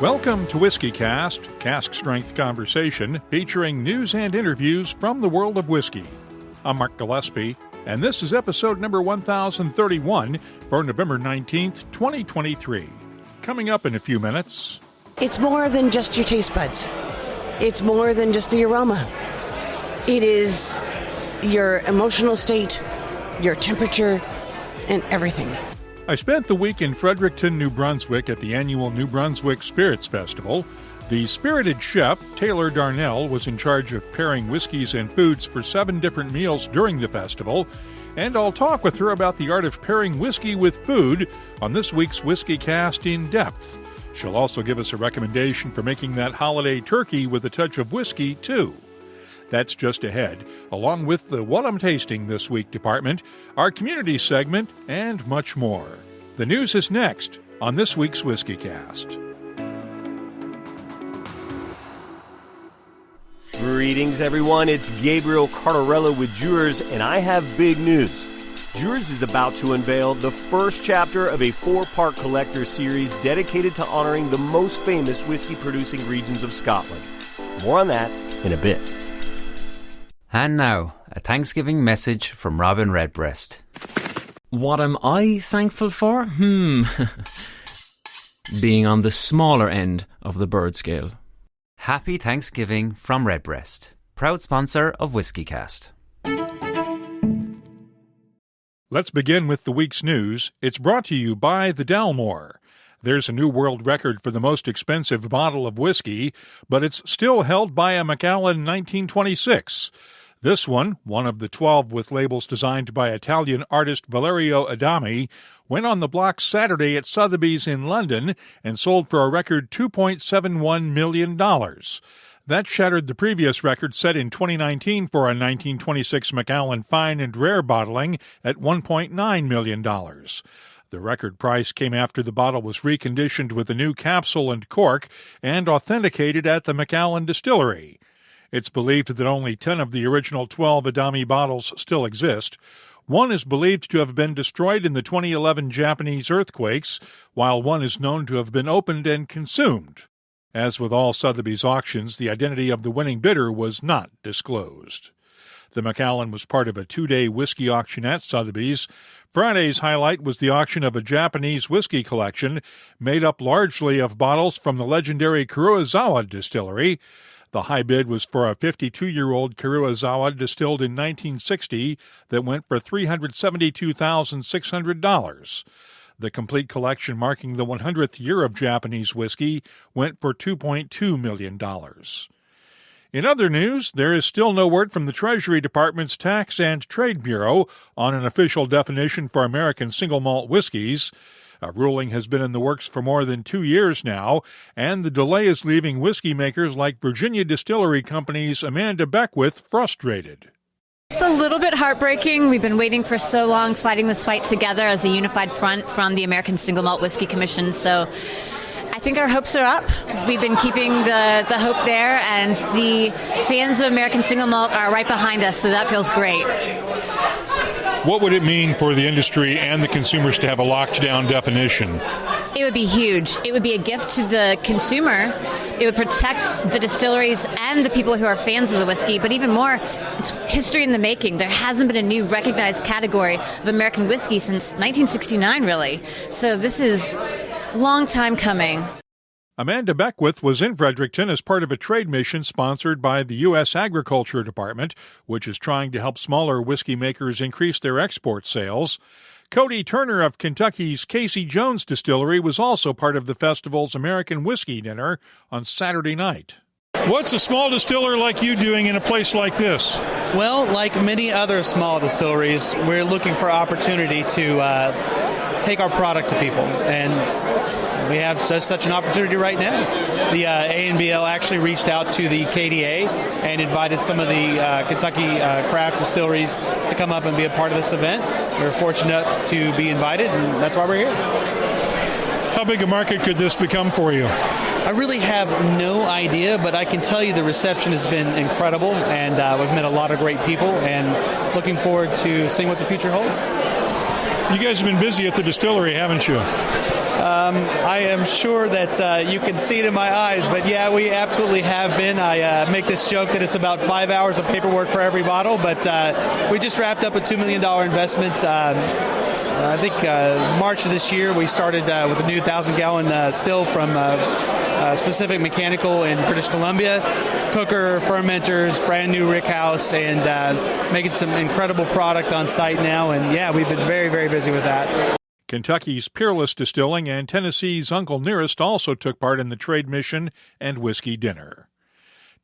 Welcome to WhiskyCast, cask-strength conversation featuring news and interviews from the world of whiskey. I'm Mark Gillespie, and this is episode number 1031 for November 19th, 2023. Coming up in a few minutes. It's more than just your taste buds. It's more than just the aroma. It is your emotional state, your temperature, and everything. I spent the week in Fredericton, New Brunswick at the annual New Brunswick Spirits Festival. The spirited chef, Taylor Darnell, was in charge of pairing whiskeys and foods for 7 different meals during the festival, and I'll talk with her about the art of pairing whiskey with food on this week's WhiskyCast In-Depth. She'll also give us a recommendation for making that holiday turkey with a touch of whiskey, too. That's just ahead, along with the What I'm Tasting This Week department, our community segment, and much more. The news is next on this week's WhiskyCast. Greetings, everyone. It's Gabriel Cardarello with Jewers, and I have big news. Jewers is about to unveil the first chapter of a 4-part collector series dedicated to honoring the most famous whiskey-producing regions of Scotland. More on that in a bit. And now, a Thanksgiving message from Robin Redbreast. What am I thankful for? Being on the smaller end of the bird scale. Happy Thanksgiving from Redbreast, proud sponsor of WhiskyCast. Let's begin with the week's news. It's brought to you by the Dalmore. There's a new world record for the most expensive bottle of whiskey, but it's still held by a Macallan 1926. This one of the 12 with labels designed by Italian artist Valerio Adami, went on the block Saturday at Sotheby's in London and sold for a record $2.71 million. That shattered the previous record set in 2019 for a 1926 Macallan Fine and Rare bottling at $1.9 million. The record price came after the bottle was reconditioned with a new capsule and cork and authenticated at the Macallan distillery. It's believed that only 10 of the original 12 Adami bottles still exist. One is believed to have been destroyed in the 2011 Japanese earthquakes, while one is known to have been opened and consumed. As with all Sotheby's auctions, the identity of the winning bidder was not disclosed. The Macallan was part of a 2-day whiskey auction at Sotheby's. Friday's highlight was the auction of a Japanese whiskey collection made up largely of bottles from the legendary Kurosawa distillery. The high bid was for a 52-year-old Kurosawa distilled in 1960 that went for $372,600. The complete collection, marking the 100th year of Japanese whiskey, went for $2.2 million. In other news, there is still no word from the Treasury Department's Tax and Trade Bureau on an official definition for American single malt whiskies. A ruling has been in the works for more than 2 years now, and the delay is leaving whiskey makers like Virginia Distillery Company's Amanda Beckwith frustrated. It's a little bit heartbreaking. We've been waiting for so long, fighting this fight together as a unified front from the American Single Malt Whiskey Commission, so I think our hopes are up. We've been keeping the hope there, and the fans of American Single Malt are right behind us, so that feels great. What would it mean for the industry and the consumers to have a locked-down definition? It would be huge. It would be a gift to the consumer. It would protect the distilleries and the people who are fans of the whiskey, but even more, it's history in the making. There hasn't been a new recognized category of American whiskey since 1969, really. So this is a long time coming. Amanda Beckwith was in Fredericton as part of a trade mission sponsored by the U.S. Agriculture Department, which is trying to help smaller whiskey makers increase their export sales. Cody Turner of Kentucky's Casey Jones Distillery was also part of the festival's American Whiskey Dinner on Saturday night. What's a small distiller like you doing in a place like this? Well, like many other small distilleries, we're looking for opportunity to take our product to people, and we have such an opportunity right now. The ANBL actually reached out to the KDA and invited some of the Kentucky craft distilleries to come up and be a part of this event. We're fortunate to be invited, and that's why we're here. How big a market could this become for you? I really have no idea, but I can tell you the reception has been incredible, and we've met a lot of great people, and looking forward to seeing what the future holds. You guys have been busy at the distillery, haven't you? I am sure that you can see it in my eyes, but yeah, we absolutely have been. I make this joke that it's about 5 hours of paperwork for every bottle, but we just wrapped up a $2 million investment. I think March of this year we started with a new 1,000-gallon still from Specific Mechanical in British Columbia, cooker, fermenters, brand new rick house, and making some incredible product on site now. And yeah, we've been very, very busy with that. Kentucky's Peerless Distilling and Tennessee's Uncle Nearest also took part in the trade mission and whiskey dinner.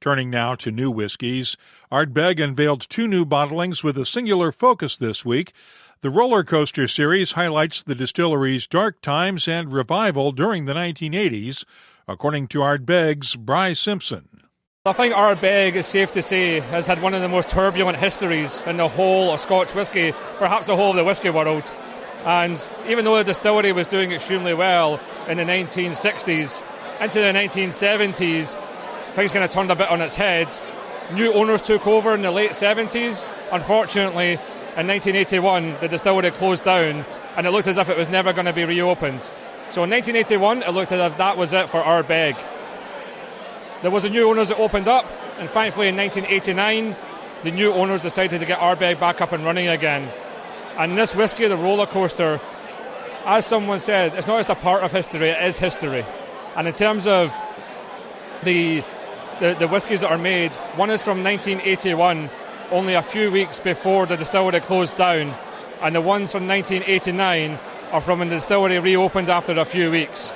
Turning now to new whiskeys, Ardbeg unveiled 2 new bottlings with a singular focus this week. The Roller Coaster series highlights the distillery's dark times and revival during the 1980s, according to Ardbeg's Bry Simpson. I think Ardbeg, is safe to say, has had one of the most turbulent histories in the whole of Scotch whisky, perhaps the whole of the whisky world. And even though the distillery was doing extremely well in the 1960s, into the 1970s, things kind of turned a bit on its head. New owners took over in the late 70s. Unfortunately, in 1981, the distillery closed down, and it looked as if it was never going to be reopened. So in 1981, it looked as if that was it for Ardbeg. There was a new owners that opened up, and thankfully in 1989, the new owners decided to get Ardbeg back up and running again. And this whiskey, the Roller Coaster, as someone said, it's not just a part of history, it is history. And in terms of the whiskies that are made, one is from 1981, only a few weeks before the distillery closed down, and the ones from 1989 are from when the distillery reopened after a few weeks.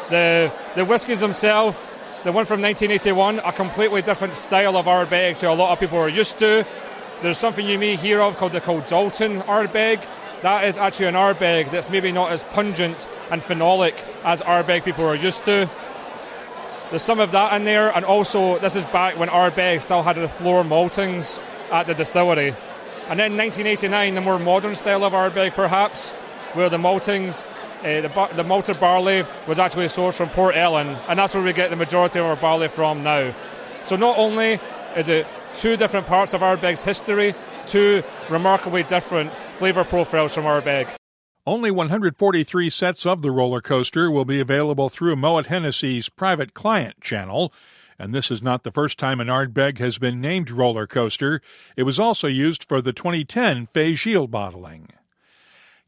The whiskies themselves, the one from 1981, a completely different style of Ardbeg to a lot of people are used to. There's something you may hear of called Dalton Ardbeg. That is actually an Ardbeg that's maybe not as pungent and phenolic as Ardbeg people are used to. There's some of that in there, and also this is back when Ardbeg still had the floor maltings at the distillery. And then 1989, the more modern style of Ardbeg perhaps, where the maltings, the malted barley was actually sourced from Port Ellen, and that's where we get the majority of our barley from now. So not only is it 2 different parts of Ardbeg's history, 2 remarkably different flavour profiles from Ardbeg. Only 143 sets of the Roller Coaster will be available through Moet Hennessy's private client channel, and this is not the first time an Ardbeg has been named Roller Coaster. It was also used for the 2010 Fay Gilles bottling.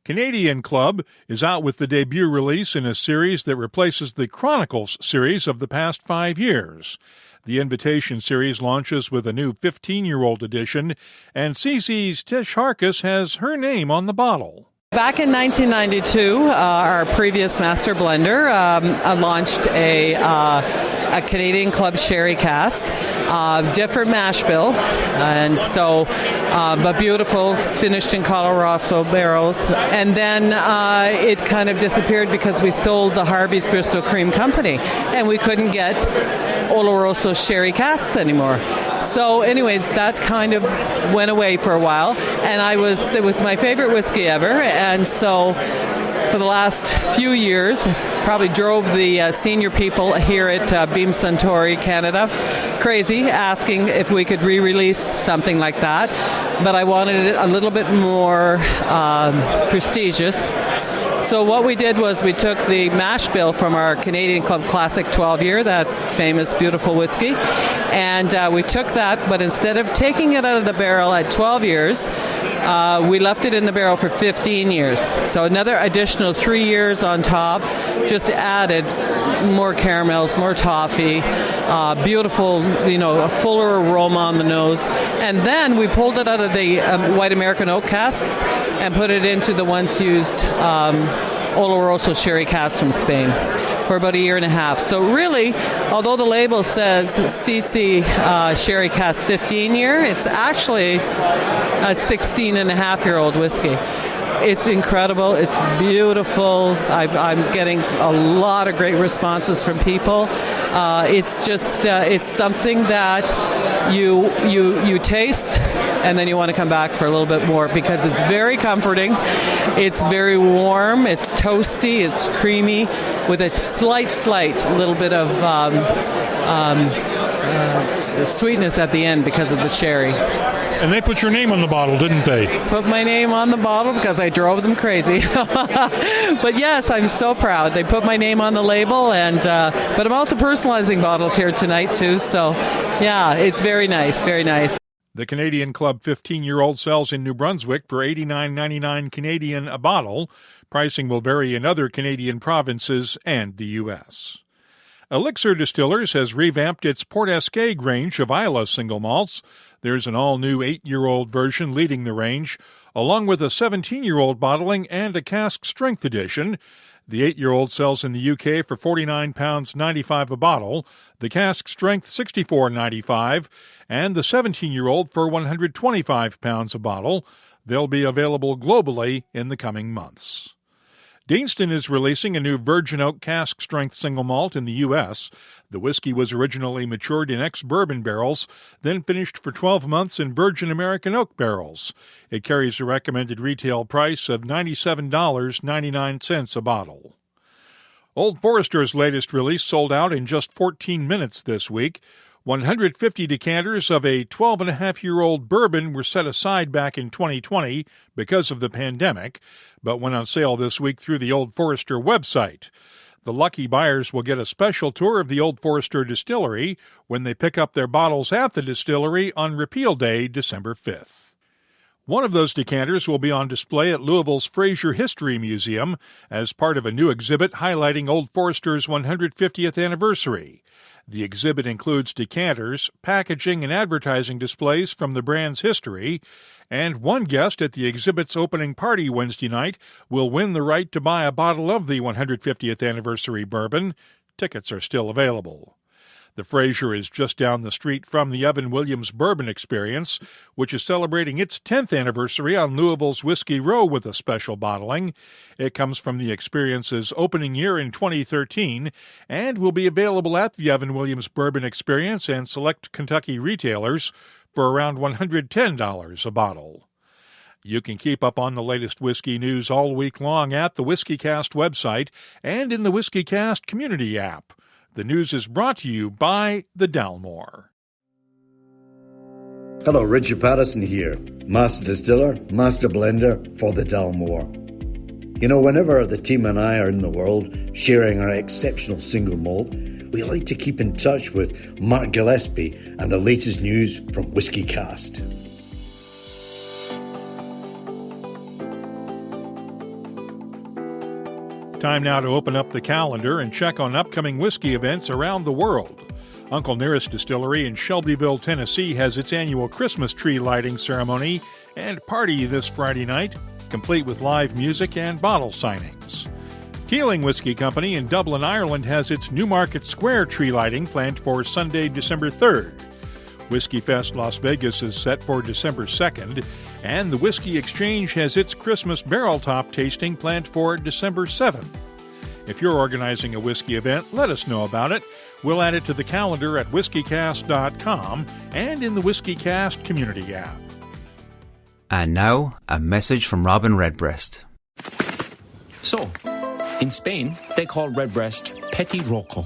Canadian Club is out with the debut release in a series that replaces the Chronicles series of the past 5 years. The Invitation series launches with a new 15-year-old edition, and CC's Tish Harkis has her name on the bottle. Back in 1992, our previous master blender launched a Canadian Club sherry cask, different mash bill, and so, but beautiful, finished in Colorado barrels. And then it kind of disappeared because we sold the Harvey's Bristol Cream Company, and we couldn't get Oloroso sherry casks anymore. So anyways, that kind of went away for a while, and it was my favorite whiskey ever, and so for the last few years, probably drove the senior people here at Beam Suntory, Canada, crazy, asking if we could re-release something like that, but I wanted it a little bit more prestigious. So what we did was we took the mash bill from our Canadian Club Classic 12-year, that famous, beautiful whiskey, and we took that, but instead of taking it out of the barrel at 12 years, we left it in the barrel for 15 years. So another additional 3 years on top, just added more caramels, more toffee, beautiful, a fuller aroma on the nose. And then we pulled it out of the white American oak casks and put it into the once used Oloroso sherry cask from Spain for about 1.5 years. So really, although the label says CC sherry cask 15-year, it's actually a 16-and-a-half-year-old whiskey. It's incredible. It's beautiful. I'm getting a lot of great responses from people. It's just it's something that you taste and then you want to come back for a little bit more because it's very comforting. It's very warm. It's toasty. It's creamy with a slight little bit of sweetness at the end because of the sherry. And they put your name on the bottle, didn't they? Put my name on the bottle because I drove them crazy. But yes, I'm so proud. They put my name on the label, and but I'm also personalizing bottles here tonight too. So yeah, it's very nice, very nice. The Canadian Club 15-year-old sells in New Brunswick for $89.99 Canadian a bottle. Pricing will vary in other Canadian provinces and the U.S. Elixir Distillers has revamped its Port Escague range of Islay single malts. There's an all-new 8-year-old version leading the range, along with a 17-year-old bottling and a cask strength edition. The 8-year-old sells in the UK for £49.95 a bottle, the cask strength $64.95, and the 17-year-old for £125 a bottle. They'll be available globally in the coming months. Deanston is releasing a new Virgin Oak cask strength single malt in the U.S. The whiskey was originally matured in ex-bourbon barrels, then finished for 12 months in virgin American oak barrels. It carries a recommended retail price of $97.99 a bottle. Old Forester's latest release sold out in just 14 minutes this week. 150 decanters of a 12-and-a-half-year-old bourbon were set aside back in 2020 because of the pandemic, but went on sale this week through the Old Forester website. The lucky buyers will get a special tour of the Old Forester distillery when they pick up their bottles at the distillery on Repeal Day, December 5th. One of those decanters will be on display at Louisville's Fraser History Museum as part of a new exhibit highlighting Old Forester's 150th anniversary. The exhibit includes decanters, packaging, and advertising displays from the brand's history, and one guest at the exhibit's opening party Wednesday night will win the right to buy a bottle of the 150th anniversary bourbon. Tickets are still available. The Fraser is just down the street from the Evan Williams Bourbon Experience, which is celebrating its 10th anniversary on Louisville's Whiskey Row with a special bottling. It comes from the Experience's opening year in 2013 and will be available at the Evan Williams Bourbon Experience and select Kentucky retailers for around $110 a bottle. You can keep up on the latest whiskey news all week long at the WhiskyCast website and in the WhiskyCast community app. The news is brought to you by the Dalmore. Hello, Richard Patterson here, Master Distiller, Master Blender for the Dalmore. You know, whenever the team and I are in the world sharing our exceptional single malt, we like to keep in touch with Mark Gillespie and the latest news from WhiskyCast. Time now to open up the calendar and check on upcoming whiskey events around the world. Uncle Nearest Distillery in Shelbyville, Tennessee has its annual Christmas tree lighting ceremony and party this Friday night, complete with live music and bottle signings. Keeling Whiskey Company in Dublin, Ireland has its Newmarket Square tree lighting planned for Sunday, December 3rd. Whiskey Fest Las Vegas is set for December 2nd, and the Whiskey Exchange has its Christmas barrel top tasting planned for December 7th. If you're organizing a whiskey event, let us know about it. We'll add it to the calendar at whiskycast.com and in the WhiskyCast community app. And now, a message from Robin Redbreast. So, in Spain, they call Redbreast Petit Roco.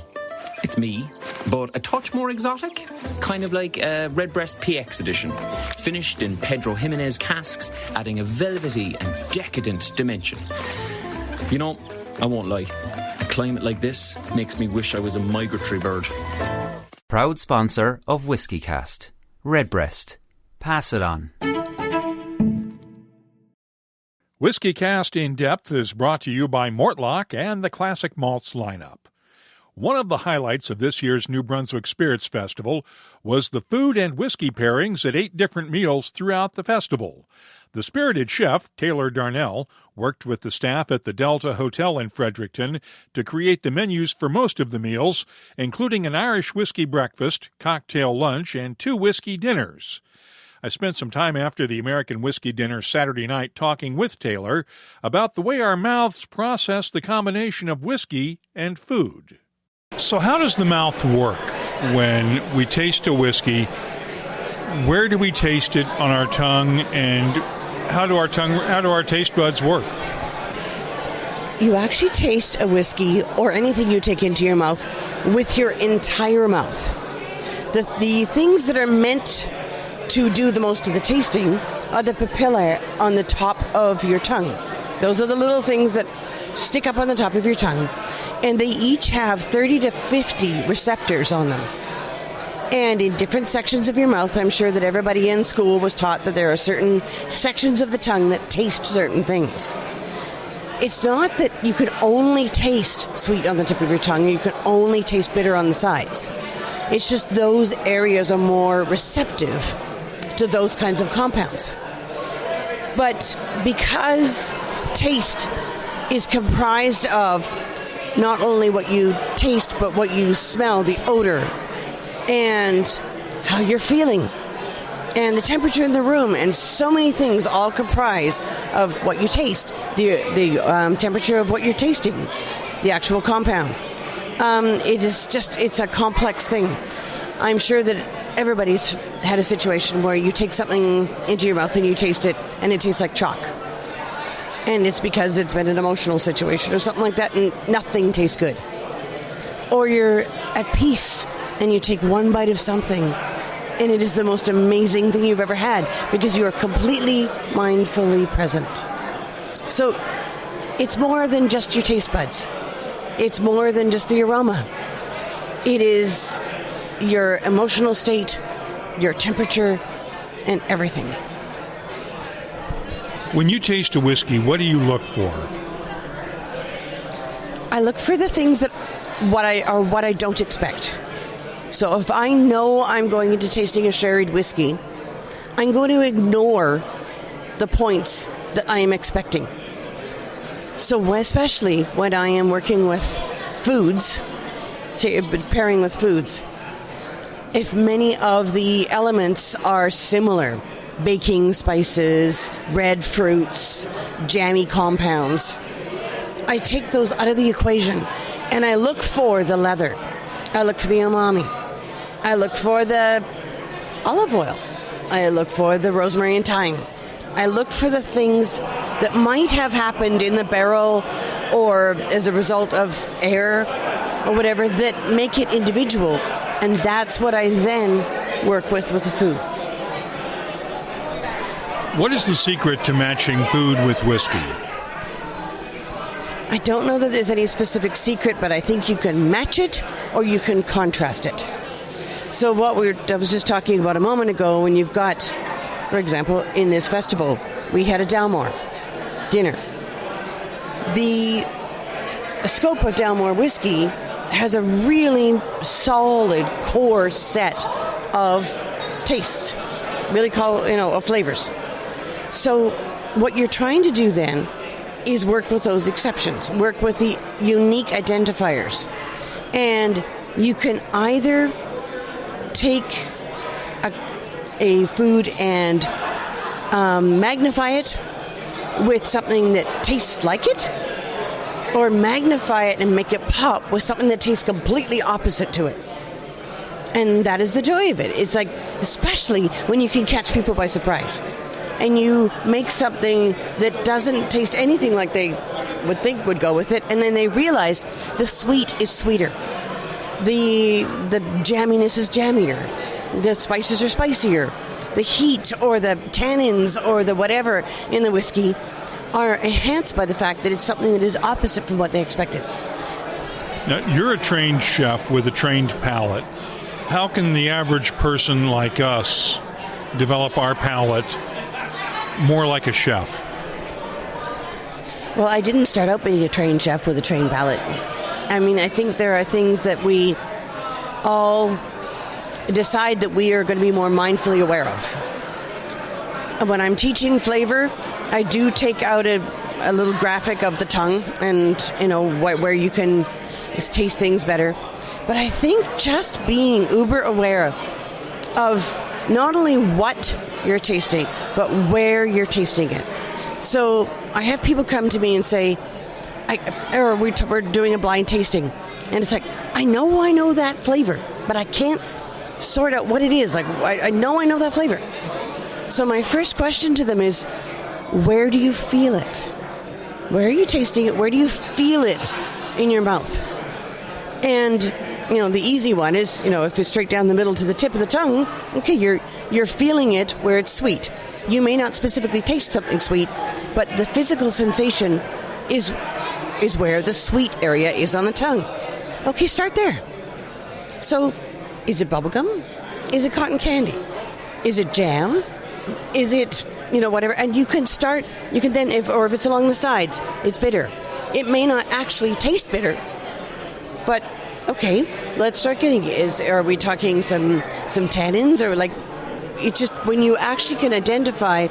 It's me, but a touch more exotic. Kind of like a Redbreast PX edition. Finished in Pedro Jimenez casks, adding a velvety and decadent dimension. You know, I won't lie. A climate like this makes me wish I was a migratory bird. Proud sponsor of WhiskyCast. Redbreast. Pass it on. WhiskyCast In-Depth is brought to you by Mortlock and the Classic Malts lineup. One of the highlights of this year's New Brunswick Spirits Festival was the food and whiskey pairings at 8 different meals throughout the festival. The spirited chef, Taylor Darnell, worked with the staff at the Delta Hotel in Fredericton to create the menus for most of the meals, including an Irish whiskey breakfast, cocktail lunch, and 2 whiskey dinners. I spent some time after the American whiskey dinner Saturday night talking with Taylor about the way our mouths process the combination of whiskey and food. So how does the mouth work when we taste a whiskey? Where do we taste it on our tongue, and how do our taste buds work? You actually taste a whiskey or anything you take into your mouth with your entire mouth. The things that are meant to do the most of the tasting are the papillae on the top of your tongue. Those are the little things that stick up on the top of your tongue. And they each have 30 to 50 receptors on them. And in different sections of your mouth, I'm sure that everybody in school was taught that there are certain sections of the tongue that taste certain things. It's not that you could only taste sweet on the tip of your tongue, or you could only taste bitter on the sides. It's just those areas are more receptive to those kinds of compounds. But because taste is comprised of not only what you taste, but what you smell, the odor, and how you're feeling, and the temperature in the room, and so many things all comprise of what you taste. The temperature of what you're tasting, the actual compound. It's a complex thing. I'm sure that everybody's had a situation where you take something into your mouth and you taste it, and it tastes like chalk. And it's because it's been an emotional situation or something like that, and nothing tastes good. Or you're at peace and you take one bite of something, and it is the most amazing thing you've ever had because you are completely mindfully present. So it's more than just your taste buds. It's more than just the aroma. It is your emotional state, your temperature, and everything. When you taste a whiskey, what do you look for? I look for the things that what I don't expect. So if I know I'm going into tasting a sherried whiskey, I'm going to ignore the points that I am expecting. So especially when I am working with foods, pairing with foods, if many of the elements are similar, baking spices, red fruits, jammy compounds, I take those out of the equation and I look for the leather. I look for the umami. I look for the olive oil. I look for the rosemary and thyme. I look for the things that might have happened in the barrel or as a result of air or whatever that make it individual. And that's what I then work with the food. What is the secret to matching food with whiskey? I don't know that there's any specific secret, but I think you can match it or you can contrast it. So I was just talking about a moment ago, when you've got, for example, in this festival, we had a Dalmore dinner. The scope of Dalmore whiskey has a really solid core set of tastes, really of flavors. So what you're trying to do then is work with those exceptions, work with the unique identifiers. And you can either take a food and magnify it with something that tastes like it, or magnify it and make it pop with something that tastes completely opposite to it. And that is the joy of it. It's like, especially when you can catch people by surprise and you make something that doesn't taste anything like they would think would go with it, and then they realize the sweet is sweeter, the jamminess is jammier, the spices are spicier, the heat or the tannins or the whatever in the whiskey are enhanced by the fact that it's something that is opposite from what they expected. Now, you're a trained chef with a trained palate. How can the average person like us develop our palate more like a chef? Well, I didn't start out being a trained chef with a trained palate. I mean, I think there are things that we all decide that we are going to be more mindfully aware of. When I'm teaching flavor, I do take out a little graphic of the tongue and, where you can just taste things better. But I think just being uber aware of not only what you're tasting, but where you're tasting it. So I have people come to me and say, we're doing a blind tasting, and it's like, I know that flavor, but I can't sort out what it is. Like, I know that flavor. So my first question to them is, where do you feel it? Where are you tasting it? Where do you feel it in your mouth? And the easy one is, if it's straight down the middle to the tip of the tongue, okay, you're feeling it where it's sweet. You may not specifically taste something sweet, but the physical sensation is where the sweet area is on the tongue. Okay, start there. So, is it bubblegum? Is it cotton candy? Is it jam? Is it, whatever? And you can then, if it's along the sides, it's bitter. It may not actually taste bitter, but okay, let's start getting it. Are we talking some tannins, or it just, when you actually can identify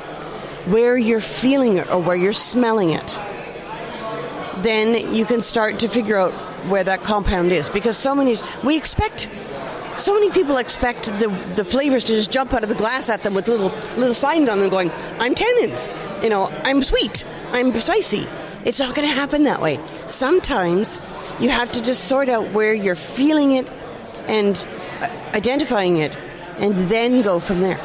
where you're feeling it or where you're smelling it, then you can start to figure out where that compound is. Because so many people expect the flavors to just jump out of the glass at them with little signs on them going, I'm tannins, I'm sweet, I'm spicy. It's not going to happen that way. Sometimes you have to just sort out where you're feeling it and identifying it, and then go from there.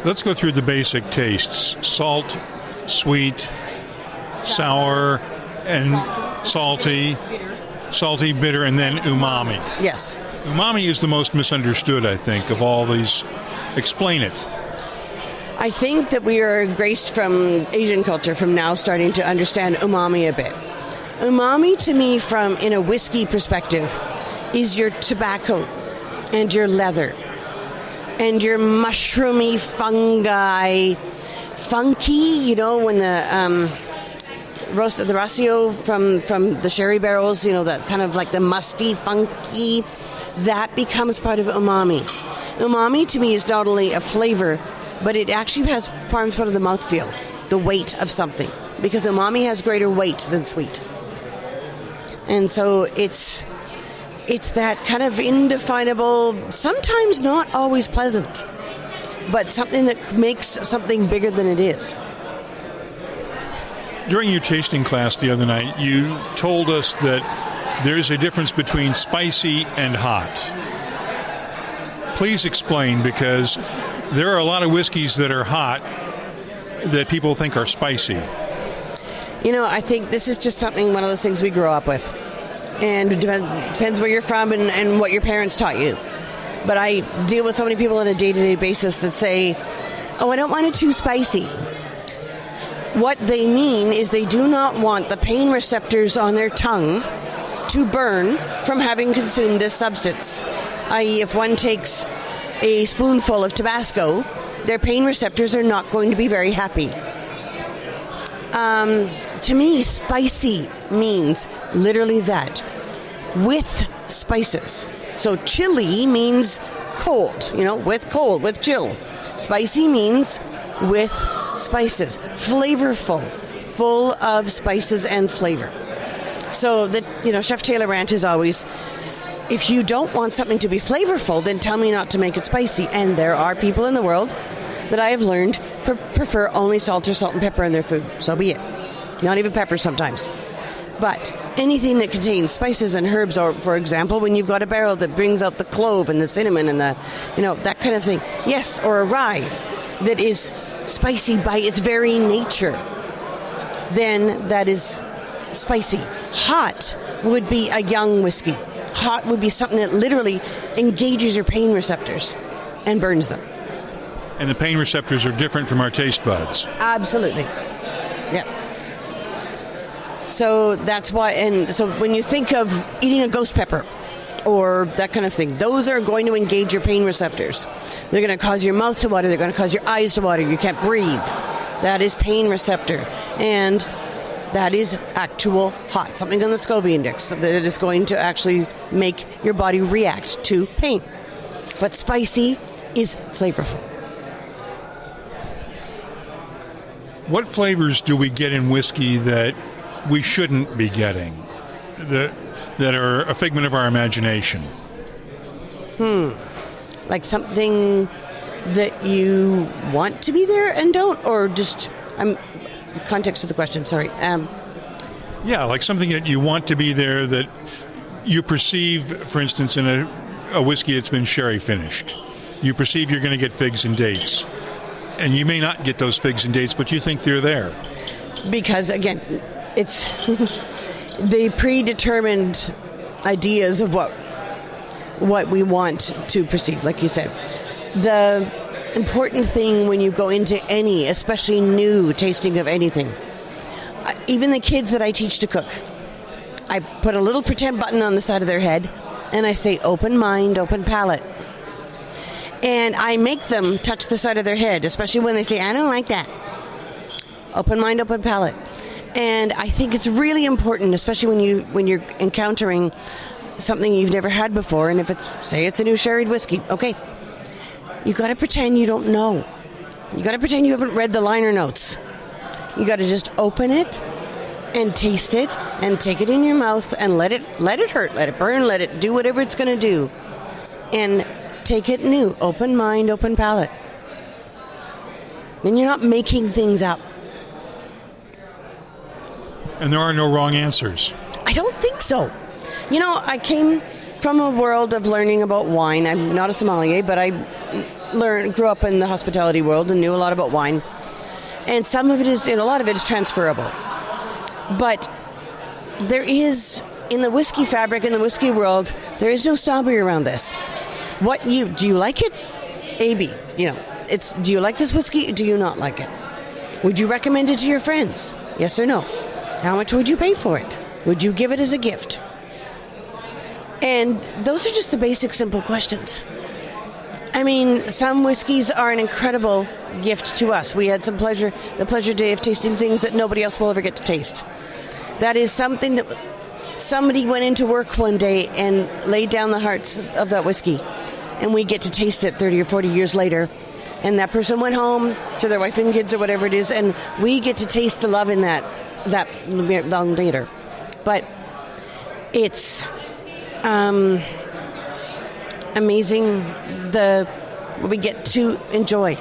Let's go through the basic tastes. Salt, sweet, sour, and salty, bitter, and then umami. Yes. Umami is the most misunderstood, I think, of all these. Explain it. I think that we are graced from Asian culture from now starting to understand umami a bit. Umami, to me, in a whiskey perspective, is your tobacco and your leather and your mushroomy fungi, funky, when the Rocio from the sherry barrels, that kind of like the musty, funky, that becomes part of umami. Umami, to me, is not only a flavor, but it actually forms part of the mouthfeel, the weight of something, because umami has greater weight than sweet. And so it's that kind of indefinable, sometimes not always pleasant, but something that makes something bigger than it is. During your tasting class the other night, you told us that there's a difference between spicy and hot. Please explain, because there are a lot of whiskeys that are hot that people think are spicy. I think this is just one of those things we grow up with. And it depends where you're from and what your parents taught you. But I deal with so many people on a day-to-day basis that say, I don't want it too spicy. What they mean is they do not want the pain receptors on their tongue to burn from having consumed this substance. I.e., if one takes a spoonful of Tabasco, their pain receptors are not going to be very happy. To me, spicy means literally that, with spices. So chili means cold, with chill. Spicy means with spices, flavorful, full of spices and flavor. So Chef Taylor rant is always, if you don't want something to be flavorful, then tell me not to make it spicy. And there are people in the world that I have learned prefer only salt and pepper in their food. So be it. Not even pepper sometimes. But anything that contains spices and herbs, or for example, when you've got a barrel that brings out the clove and the cinnamon and that kind of thing. Yes, or a rye that is spicy by its very nature, then that is spicy. Hot would be a young whiskey. Hot would be something that literally engages your pain receptors and burns them. And the pain receptors are different from our taste buds. Absolutely. Yeah. So that's why, and so when you think of eating a ghost pepper or that kind of thing, those are going to engage your pain receptors. They're going to cause your mouth to water. They're going to cause your eyes to water. You can't breathe. That is pain receptor. And that is actual hot, something on the Scoville index that is going to actually make your body react to pain. But spicy is flavorful. What flavors do we get in whiskey that we shouldn't be getting, that are a figment of our imagination? Like something that you want to be there and don't, or just context of the question, sorry. Yeah, like something that you want to be there that you perceive, for instance, in a whiskey that's been sherry finished. You perceive you're going to get figs and dates. And you may not get those figs and dates, but you think they're there. Because, again, it's the predetermined ideas of what what we want to perceive, like you said. The important thing when you go into any, especially new tasting of anything, even the kids that I teach to cook, I put a little pretend button on the side of their head, and I say, open mind, open palate. And I make them touch the side of their head, especially when they say, I don't like that. Open mind, open palate. And I think it's really important, especially when you're encountering something you've never had before, and if it's a new sherried whiskey, okay, you got to pretend you don't know. You got to pretend you haven't read the liner notes. You got to just open it and taste it and take it in your mouth and let it hurt, let it burn, let it do whatever it's going to do, and take it new. Open mind, open palate. Then you're not making things up. And there are no wrong answers. I don't think so. You know, I came from a world of learning about wine. I'm not a sommelier, but I grew up in the hospitality world and knew a lot about wine. And a lot of it is transferable. But there is, in the whiskey fabric, in the whiskey world, there is no snobbery around this. Do you like it? A-B. You know, do you like this whiskey? Do you not like it? Would you recommend it to your friends? Yes or no? How much would you pay for it? Would you give it as a gift? And those are just the basic, simple questions. I mean, some whiskeys are an incredible gift to us. We had the pleasure today of tasting things that nobody else will ever get to taste. That is something that somebody went into work one day and laid down the hearts of that whiskey, and we get to taste it 30 or 40 years later. And that person went home to their wife and kids or whatever it is, and we get to taste the love in that long later. But it's amazing what we get to enjoy.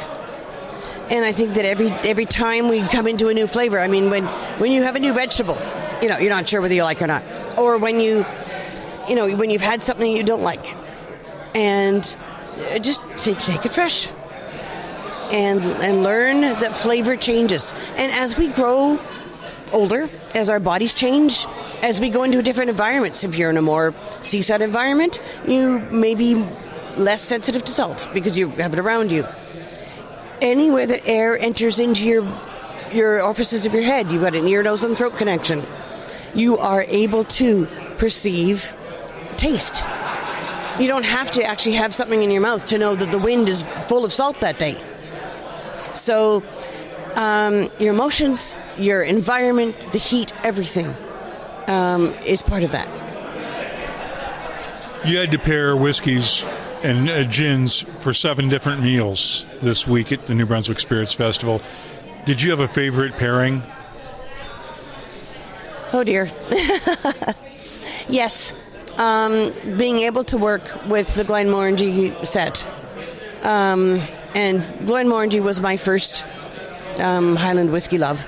And I think that every time we come into a new flavor, I mean, when you have a new vegetable, you know, you're not sure whether you like it or not, or when you've had something you don't like, and just take it fresh and learn that flavor changes. And as we grow older, as our bodies change, as we go into different environments, if you're in a more seaside environment, you may be less sensitive to salt because you have it around you. Anywhere that air enters into your orifices of your head, you've got an ear, nose, and throat connection, you are able to perceive taste. You don't have to actually have something in your mouth to know that the wind is full of salt that day. So your emotions, your environment, the heat, everything is part of that. You had to pair whiskeys and gins for 7 different meals this week at the New Brunswick Spirits Festival. Did you have a favorite pairing? Oh, dear. Yes. Being able to work with the Glenmorangie set. And Glenmorangie was my first Highland whiskey love.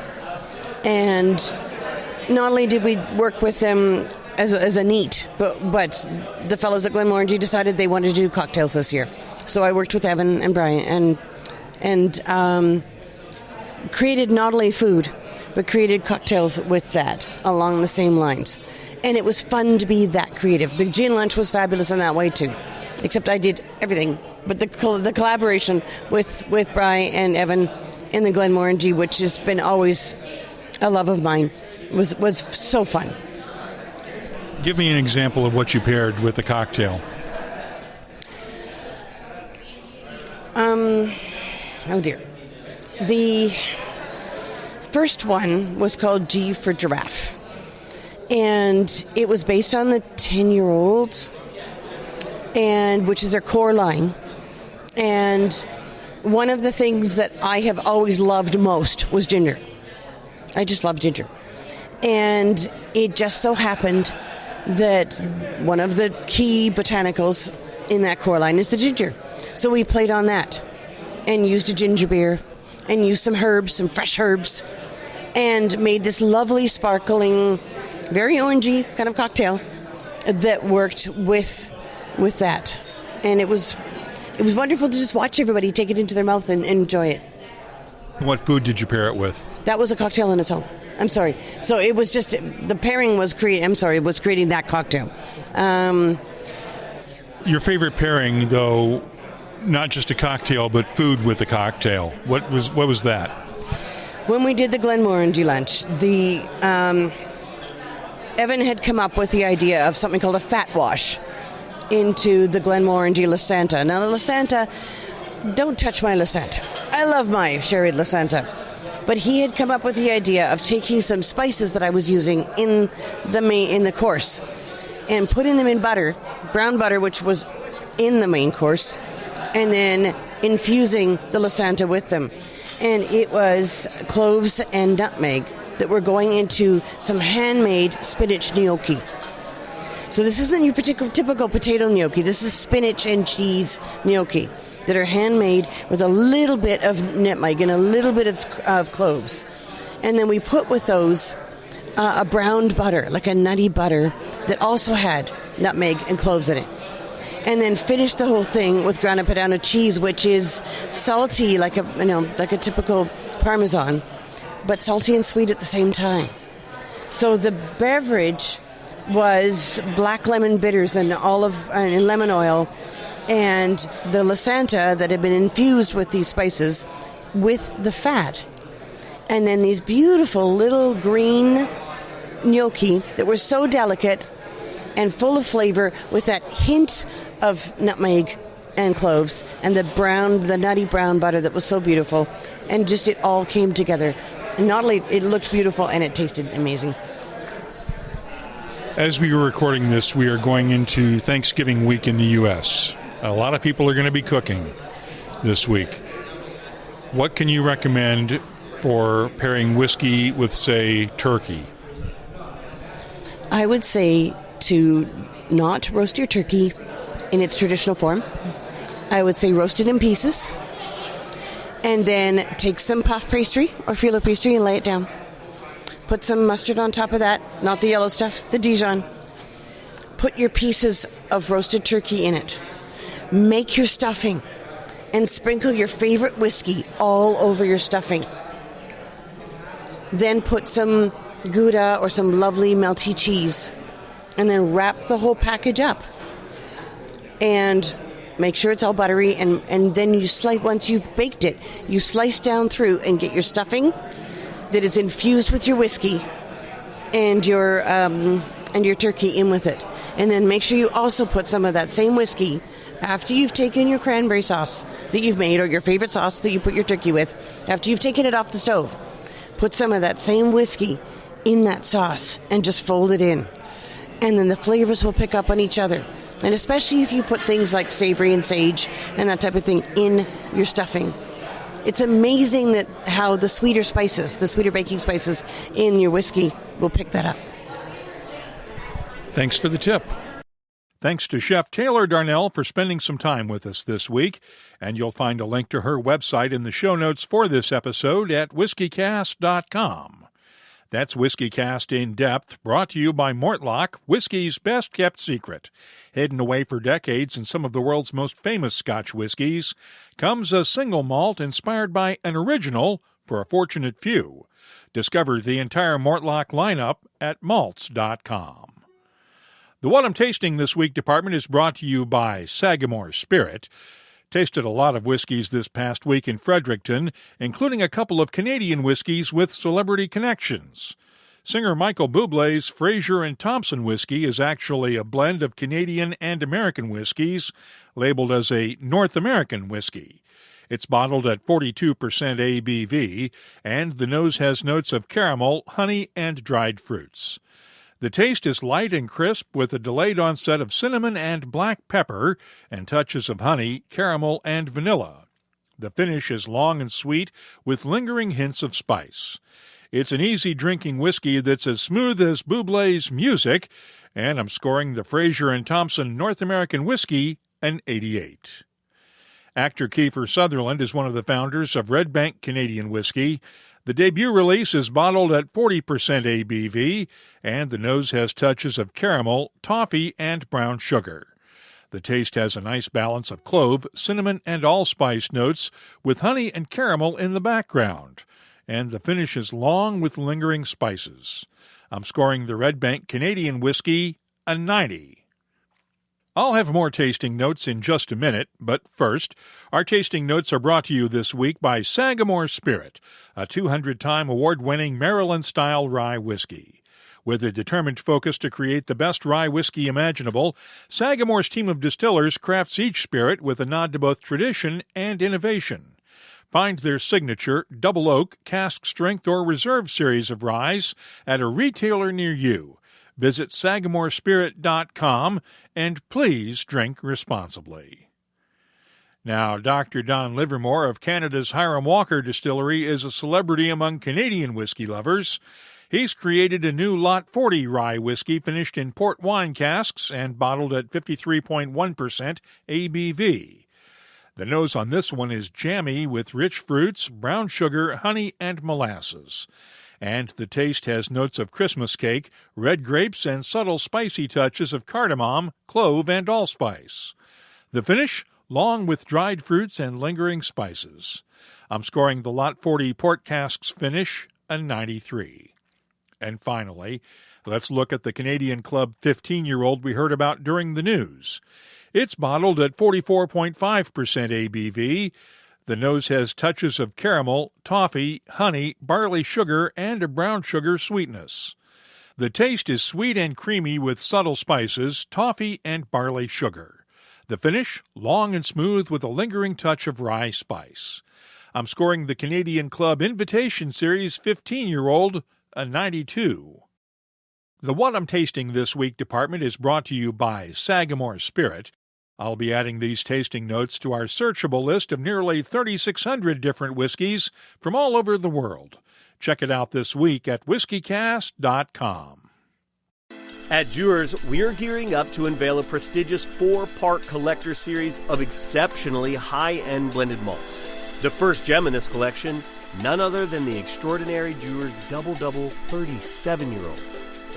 And not only did we work with them as a neat, but the fellows at Glenmorangie decided they wanted to do cocktails this year. So I worked with Evan and Brian and created not only food, but created cocktails with that along the same lines. And it was fun to be that creative. The gin lunch was fabulous in that way too, except I did everything. But the collaboration with Brian and Evan in the Glenmorangie, which has been always a love of mine, was so fun. Give me an example of what you paired with the cocktail. Oh dear. The first one was called G for Giraffe. And it was based on the 10-year-old, and which is their core line. And one of the things that I have always loved most was ginger. I just love ginger. And it just so happened that one of the key botanicals in that core line is the ginger. So we played on that and used a ginger beer and used some herbs, some fresh herbs, and made this lovely, sparkling, very orangey kind of cocktail that worked with that. And it was wonderful to just watch everybody take it into their mouth and enjoy it. What food did you pair it with? That was a cocktail on its own. I'm sorry. So it was just, the pairing was creating that cocktail. Your favorite pairing, though, not just a cocktail, but food with a cocktail. What was that? When we did the Glenmorangie lunch, Evan had come up with the idea of something called a fat wash into the Glenmorangie Lasanta. Now, the Lasanta, don't touch my Lasanta. I love my sherried Lasanta. But he had come up with the idea of taking some spices that I was using in the course and putting them in butter, brown butter, which was in the main course, and then infusing the Lasanta with them. And it was cloves and nutmeg that were going into some handmade spinach gnocchi. So this isn't your typical potato gnocchi. This is spinach and cheese gnocchi that are handmade with a little bit of nutmeg and a little bit of cloves. And then we put with those a browned butter, like a nutty butter, that also had nutmeg and cloves in it. And then finish the whole thing with grana padano cheese, which is salty like a typical Parmesan, but salty and sweet at the same time. So the beverage was black lemon bitters and olive and lemon oil, and the Lasanta that had been infused with these spices with the fat. And then these beautiful little green gnocchi that were so delicate and full of flavor with that hint of nutmeg and cloves and the nutty brown butter that was so beautiful. And just it all came together. And not only it looked beautiful, and it tasted amazing. As we were recording this, we are going into Thanksgiving week in the U.S. A lot of people are going to be cooking this week. What can you recommend for pairing whiskey with, say, turkey? I would say to not roast your turkey in its traditional form. I would say roast it in pieces. And then take some puff pastry or filo pastry and lay it down. Put some mustard on top of that, not the yellow stuff, the Dijon. Put your pieces of roasted turkey in it. Make your stuffing and sprinkle your favorite whiskey all over your stuffing. Then put some Gouda or some lovely melty cheese, and then wrap the whole package up. And make sure it's all buttery, and then you slice, once you've baked it, you slice down through and get your stuffing that is infused with your whiskey and your turkey in with it. And then make sure you also put some of that same whiskey after you've taken your cranberry sauce that you've made, or your favorite sauce that you put your turkey with, after you've taken it off the stove. Put some of that same whiskey in that sauce and just fold it in. And then the flavors will pick up on each other. And especially if you put things like savory and sage and that type of thing in your stuffing. It's amazing that how the sweeter spices, the sweeter baking spices in your whiskey will pick that up. Thanks for the tip. Thanks to Chef Taylor Darnell for spending some time with us this week. And you'll find a link to her website in the show notes for this episode at whiskycast.com. That's WhiskyCast In-Depth, brought to you by Mortlock, whiskey's best-kept secret. Hidden away for decades in some of the world's most famous Scotch whiskies, comes a single malt inspired by an original for a fortunate few. Discover the entire Mortlock lineup at malts.com. The What I'm Tasting This Week department is brought to you by Sagamore Spirit. Tasted a lot of whiskeys this past week in Fredericton, including a couple of Canadian whiskeys with celebrity connections. Singer Michael Bublé's Fraser and Thompson whiskey is actually a blend of Canadian and American whiskeys, labeled as a North American whiskey. It's bottled at 42% ABV, and the nose has notes of caramel, honey, and dried fruits. The taste is light and crisp with a delayed onset of cinnamon and black pepper and touches of honey, caramel, and vanilla. The finish is long and sweet with lingering hints of spice. It's an easy drinking whiskey that's as smooth as Bublé's music, and I'm scoring the Fraser and Thompson North American whiskey an 88. Actor Kiefer Sutherland is one of the founders of Red Bank Canadian Whiskey. The debut release is bottled at 40% ABV, and the nose has touches of caramel, toffee, and brown sugar. The taste has a nice balance of clove, cinnamon, and allspice notes, with honey and caramel in the background. And the finish is long with lingering spices. I'm scoring the Red Bank Canadian Whiskey a 90. I'll have more tasting notes in just a minute, but first, our tasting notes are brought to you this week by Sagamore Spirit, a 200-time award-winning Maryland-style rye whiskey. With a determined focus to create the best rye whiskey imaginable, Sagamore's team of distillers crafts each spirit with a nod to both tradition and innovation. Find their signature Double Oak, Cask Strength, or Reserve series of ryes at a retailer near you. Visit sagamorespirit.com and please drink responsibly. Now, Dr. Don Livermore of Canada's Hiram Walker Distillery is a celebrity among Canadian whiskey lovers. He's created a new Lot 40 rye whiskey finished in port wine casks and bottled at 53.1% ABV. The nose on this one is jammy with rich fruits, brown sugar, honey, and molasses. And the taste has notes of Christmas cake, red grapes, and subtle spicy touches of cardamom, clove, and allspice. The finish, long with dried fruits and lingering spices. I'm scoring the Lot 40 port casks finish a 93. And finally, let's look at the Canadian Club 15-year-old we heard about during the news. It's bottled at 44.5% ABV. The nose has touches of caramel, toffee, honey, barley sugar, and a brown sugar sweetness. The taste is sweet and creamy with subtle spices, toffee, and barley sugar. The finish, long and smooth with a lingering touch of rye spice. I'm scoring the Canadian Club Invitation Series 15-year-old a 92. The What I'm Tasting This Week department is brought to you by Sagamore Spirit. I'll be adding these tasting notes to our searchable list of nearly 3,600 different whiskeys from all over the world. Check it out this week at WhiskyCast.com. At Dewar's, we are gearing up to unveil a prestigious 4-part collector series of exceptionally high-end blended malts. The first gem in this collection, none other than the extraordinary Dewar's Double 37-year-old,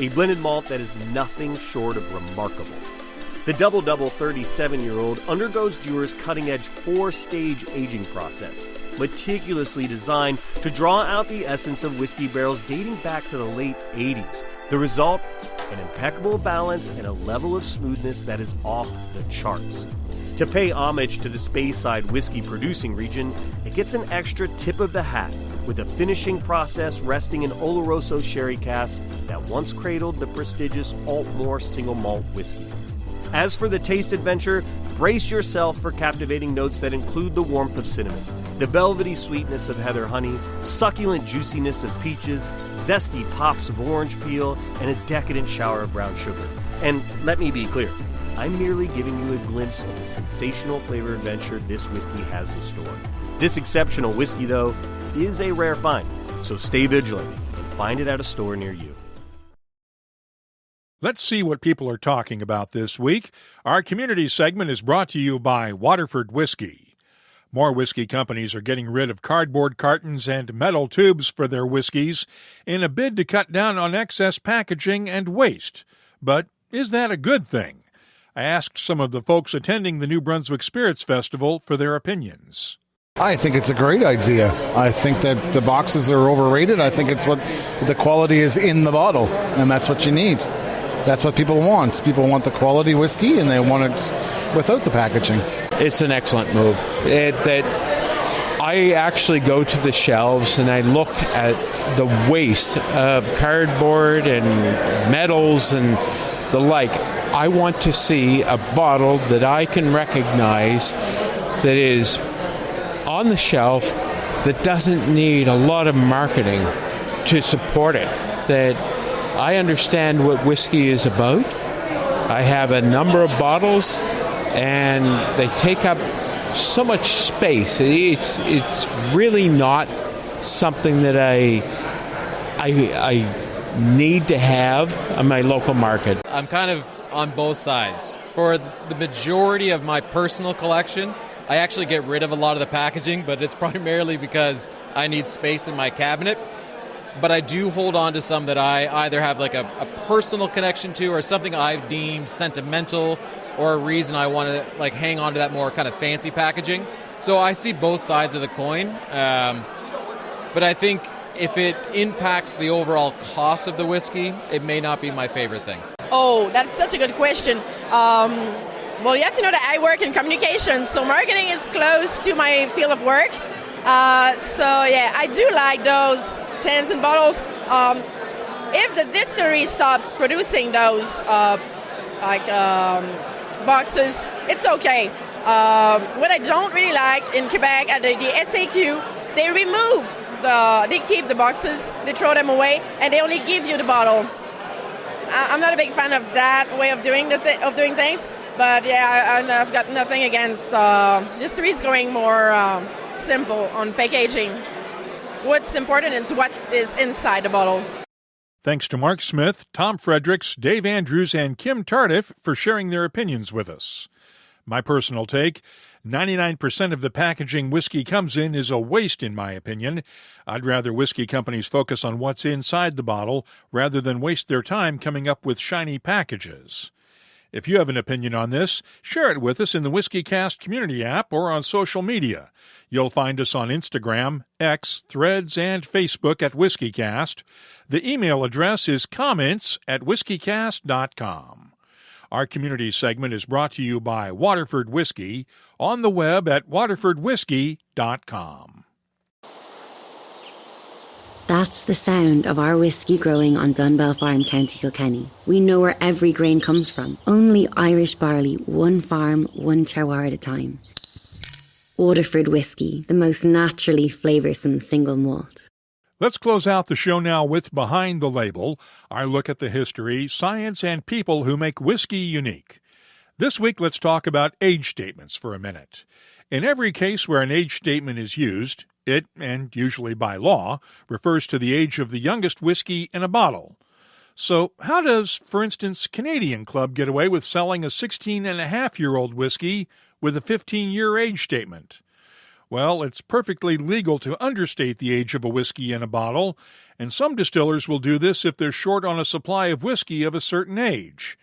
a blended malt that is nothing short of remarkable. The Double 37-year-old undergoes Dewar's cutting-edge 4-stage aging process, meticulously designed to draw out the essence of whiskey barrels dating back to the late 80s. The result? An impeccable balance and a level of smoothness that is off the charts. To pay homage to the Speyside whiskey producing region, it gets an extra tip of the hat with the finishing process resting in Oloroso sherry casks that once cradled the prestigious Altmore single malt whiskey. As for the taste adventure, brace yourself for captivating notes that include the warmth of cinnamon, the velvety sweetness of heather honey, succulent juiciness of peaches, zesty pops of orange peel, and a decadent shower of brown sugar. And let me be clear, I'm merely giving you a glimpse of the sensational flavor adventure this whiskey has in store. This exceptional whiskey, though, is a rare find, so stay vigilant and find it at a store near you. Let's see what people are talking about this week. Our community segment is brought to you by Waterford Whisky. More whiskey companies are getting rid of cardboard cartons and metal tubes for their whiskeys in a bid to cut down on excess packaging and waste. But is that a good thing? I asked some of the folks attending the New Brunswick Spirits Festival for their opinions. I think it's a great idea. I think that the boxes are overrated. I think it's what the quality is in the bottle, and that's what you need. That's what people want. People want the quality whiskey, and they want it without the packaging. It's an excellent move. I actually go to the shelves and I look at the waste of cardboard and metals and the like. I want to see a bottle that I can recognize that is on the shelf that doesn't need a lot of marketing to support it. That I understand what whiskey is about. I have a number of bottles, and they take up so much space. It's really not something that I need to have on my local market. I'm kind of on both sides. For the majority of my personal collection, I actually get rid of a lot of the packaging, but it's primarily because I need space in my cabinet. But I do hold on to some that I either have like a personal connection to or something I've deemed sentimental or a reason I want to like hang on to that more kind of fancy packaging. So I see both sides of the coin. But I think if it impacts the overall cost of the whiskey, it may not be my favorite thing. Oh, that's such a good question. Well, you have to know that I work in communications, so marketing is close to my field of work. I do like those cans and bottles. If the distillery stops producing those boxes, it's okay. What I don't really like in Quebec at the SAQ, they keep the boxes, they throw them away, and they only give you the bottle. I'm not a big fan of that way of doing things, but I've got nothing against distilleries going more simple on packaging. What's important is what is inside the bottle. Thanks to Mark Smith, Tom Fredericks, Dave Andrews, and Kim Tardif for sharing their opinions with us. My personal take, 99% of the packaging whiskey comes in is a waste, in my opinion. I'd rather whiskey companies focus on what's inside the bottle rather than waste their time coming up with shiny packages. If you have an opinion on this, share it with us in the WhiskyCast community app or on social media. You'll find us on Instagram, X, Threads, and Facebook at WhiskyCast. The email address is comments@whiskycast.com. Our community segment is brought to you by Waterford Whisky, on the web at waterfordwhisky.com. That's the sound of our whiskey growing on Dunbell Farm, County Kilkenny. We know where every grain comes from. Only Irish barley, one farm, one terroir at a time. Waterford Whisky, the most naturally flavoursome single malt. Let's close out the show now with Behind the Label, our look at the history, science, and people who make whiskey unique. This week, let's talk about age statements for a minute. In every case where an age statement is used, it, and usually by law, refers to the age of the youngest whiskey in a bottle. So how does, for instance, Canadian Club get away with selling a 16-and-a-half-year-old whiskey with a 15-year age statement? Well, it's perfectly legal to understate the age of a whiskey in a bottle, and some distillers will do this if they're short on a supply of whiskey of a certain age.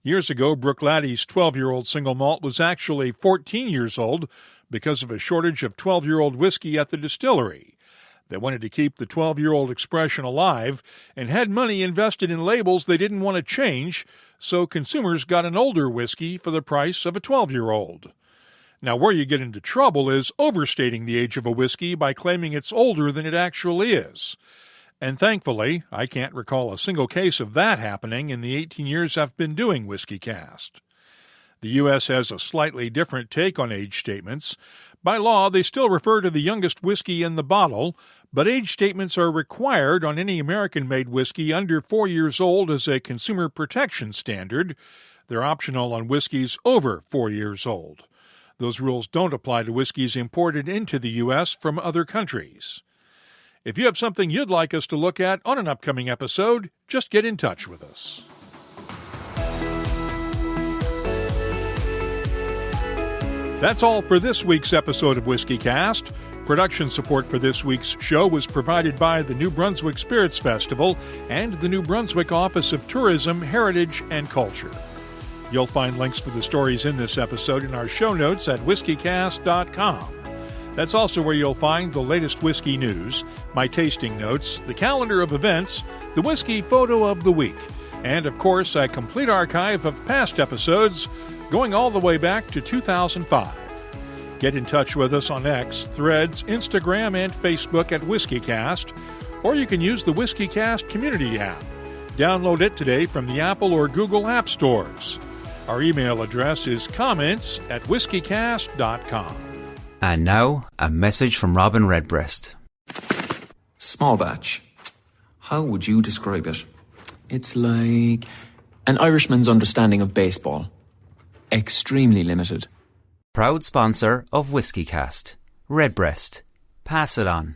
Years ago, Brookladdy's 12-year-old single malt was actually 14 years old because of a shortage of 12-year-old whiskey at the distillery. They wanted to keep the 12-year-old expression alive and had money invested in labels they didn't want to change, so consumers got an older whiskey for the price of a 12-year-old. Now, where you get into trouble is overstating the age of a whiskey by claiming it's older than it actually is. And thankfully, I can't recall a single case of that happening in the 18 years I've been doing WhiskyCast. The U.S. has a slightly different take on age statements. By law, they still refer to the youngest whiskey in the bottle, but age statements are required on any American-made whiskey under 4 years old as a consumer protection standard. They're optional on whiskeys over 4 years old. Those rules don't apply to whiskeys imported into the U.S. from other countries. If you have something you'd like us to look at on an upcoming episode, just get in touch with us. That's all for this week's episode of WhiskyCast. Production support for this week's show was provided by the New Brunswick Spirits Festival and the New Brunswick Office of Tourism, Heritage, and Culture. You'll find links for the stories in this episode in our show notes at whiskycast.com. That's also where you'll find the latest whiskey news, my tasting notes, the calendar of events, the whiskey photo of the week, and, of course, a complete archive of past episodes going all the way back to 2005. Get in touch with us on X, Threads, Instagram, and Facebook at WhiskyCast, or you can use the WhiskyCast community app. Download it today from the Apple or Google App Stores. Our email address is comments@whiskycast.com. And now, a message from Robin Redbreast. Small batch. How would you describe it? It's like an Irishman's understanding of baseball. Extremely limited. Proud sponsor of WhiskyCast. Redbreast. Pass it on.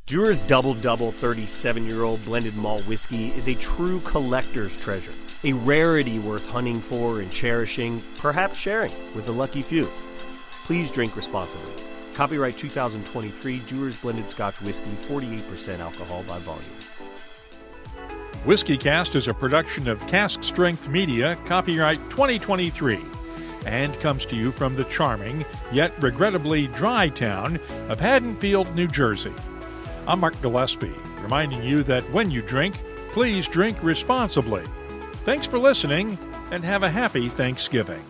Dewar's Double Double 37-year-old blended malt whiskey is a true collector's treasure, a rarity worth hunting for and cherishing, perhaps sharing with the lucky few. Please drink responsibly. Copyright 2023 Dewar's Blended Scotch Whiskey, 48% alcohol by volume. WhiskyCast is a production of Cask Strength Media, copyright 2023, and comes to you from the charming, yet regrettably dry town of Haddonfield, New Jersey. I'm Mark Gillespie, reminding you that when you drink, please drink responsibly. Thanks for listening, and have a happy Thanksgiving.